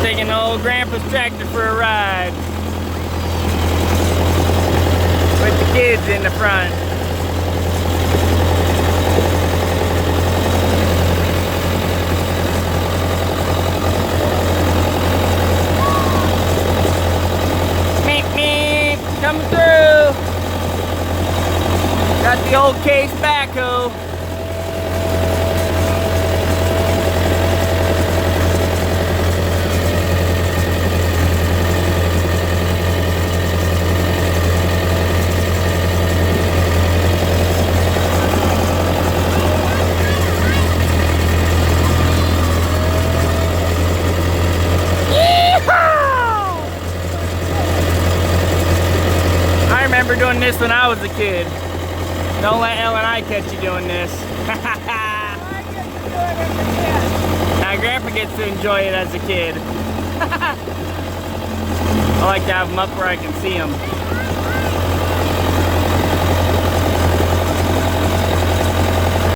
Taking old Grandpa's tractor for a ride. With the kids in the front. Meep meep, coming through. Got the old case backhoe. I remember doing this when I was a kid. Don't let Ellen and I catch you doing this. Now Grandpa gets to enjoy it as a kid. I like to have them up where I can see them.